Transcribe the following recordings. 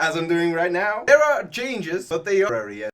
as I'm doing right now. There are changes, but they are temporary.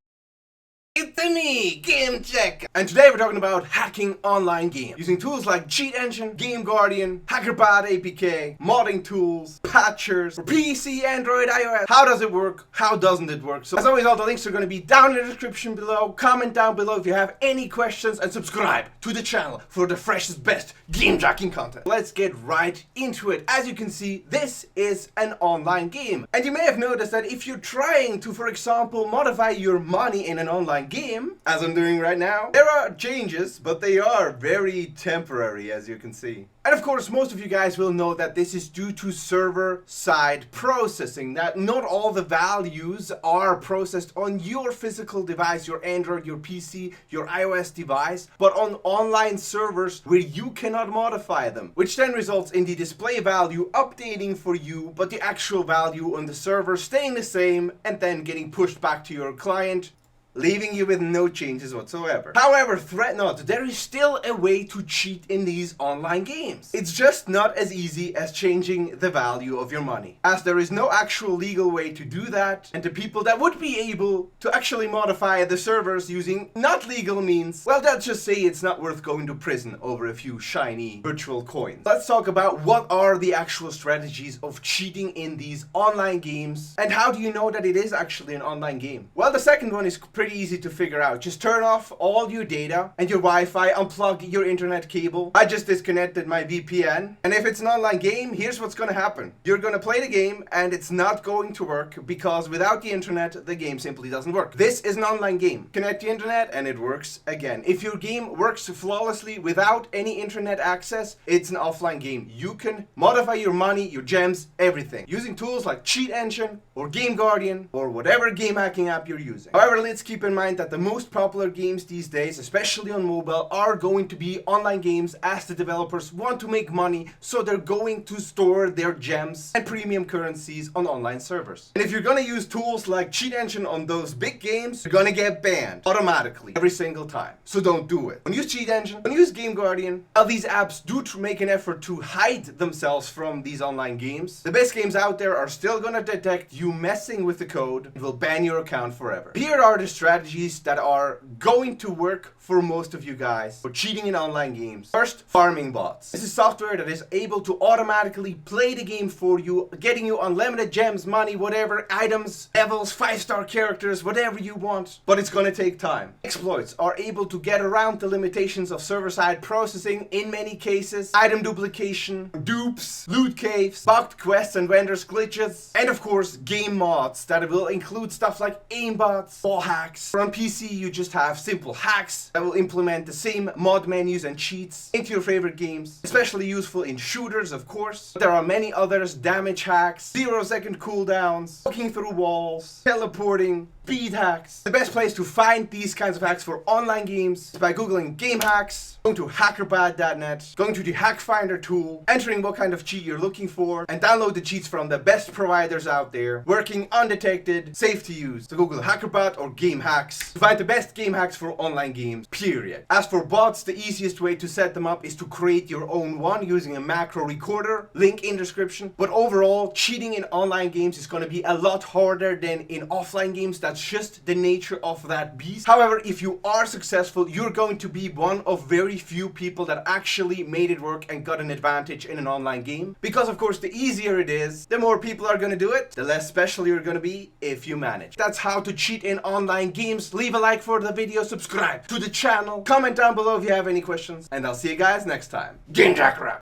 It's me, Game Check, and today we're talking about hacking online games using tools like Cheat Engine, GameGuardian, HackerBot APK, modding tools, patchers for PC, Android, iOS. How does it work? How doesn't it work? So as always, all the links are going to be down in the description below. Comment down below if you have any questions and subscribe to the channel for the freshest, best game jacking content. Let's get right into it. As you can see, this is an online game, and you may have noticed that if you're trying to, for example, modify your money in an online game, as I'm doing right now, there are changes, but they are very temporary, as you can see. And of course, most of you guys will know that this is due to server-side processing, that not all the values are processed on your physical device, your Android, your PC, your iOS device, but on online servers where you cannot modify them, which then results in the display value updating for you, but the actual value on the server staying the same and then getting pushed back to your client, leaving you with no changes whatsoever. However, threat not, there is still a way to cheat in these online games. It's just not as easy as changing the value of your money, as there is no actual legal way to do that, and the people that would be able to actually modify the servers using not legal means, well, let's just say it's not worth going to prison over a few shiny virtual coins. Let's talk about what are the actual strategies of cheating in these online games, and how do you know that it is actually an online game? Well, the second one is pretty easy to figure out. Just turn off all your data and your Wi-Fi, unplug your internet cable. I just disconnected my VPN, and if it's an online game, here's what's going to happen. You're going to play the game and it's not going to work because without the internet, the game simply doesn't work. This is an online game. Connect the internet and it works again. If your game works flawlessly without any internet access, it's an offline game. You can modify your money, your gems, everything using tools like Cheat Engine or GameGuardian or whatever game hacking app you're using. However, let's keep in mind that the most popular games these days, especially on mobile, are going to be online games, as the developers want to make money, so they're going to store their gems and premium currencies on online servers. And if you're going to use tools like Cheat Engine on those big games, you're going to get banned automatically every single time. So don't do it. When you use Cheat Engine, when you use GameGuardian, all these apps do make an effort to hide themselves from these online games. The best games out there are still going to detect you messing with the code and will ban your account forever. Here are the strategies that are going to work for most of you guys for cheating in online games. First, farming bots. This is software that is able to automatically play the game for you, getting you unlimited gems, money, whatever, items, levels, 5-star characters, whatever you want, but it's gonna take time. Exploits are able to get around the limitations of server-side processing in many cases, item duplication, dupes, loot caves, bugged quests and vendors glitches, and of course, game mods that will include stuff like aimbots, wallhacks. For on PC, you just have simple hacks that will implement the same mod menus and cheats into your favorite games, especially useful in shooters, of course. But there are many others: damage hacks, 0-second cooldowns, walking through walls, teleporting, speed hacks. The best place to find these kinds of hacks for online games is by googling game hacks, going to hackerbot.net, going to the hack finder tool, entering what kind of cheat you're looking for, and download the cheats from the best providers out there, working undetected, safe to use. So Google HackerBot or game hacks to find the best game hacks for online games, period. As for bots, the easiest way to set them up is to create your own one using a macro recorder, link in description. But overall, cheating in online games is going to be a lot harder than in offline games. That's just the nature of that beast. However, if you are successful, you're going to be one of very few people that actually made it work and got an advantage in an online game. Because of course, the easier it is, the more people are going to do it, the less special you're going to be if you manage. That's how to cheat in online games. Leave a like for the video, subscribe to the channel, comment down below if you have any questions, and I'll see you guys next time. Game Jacker out!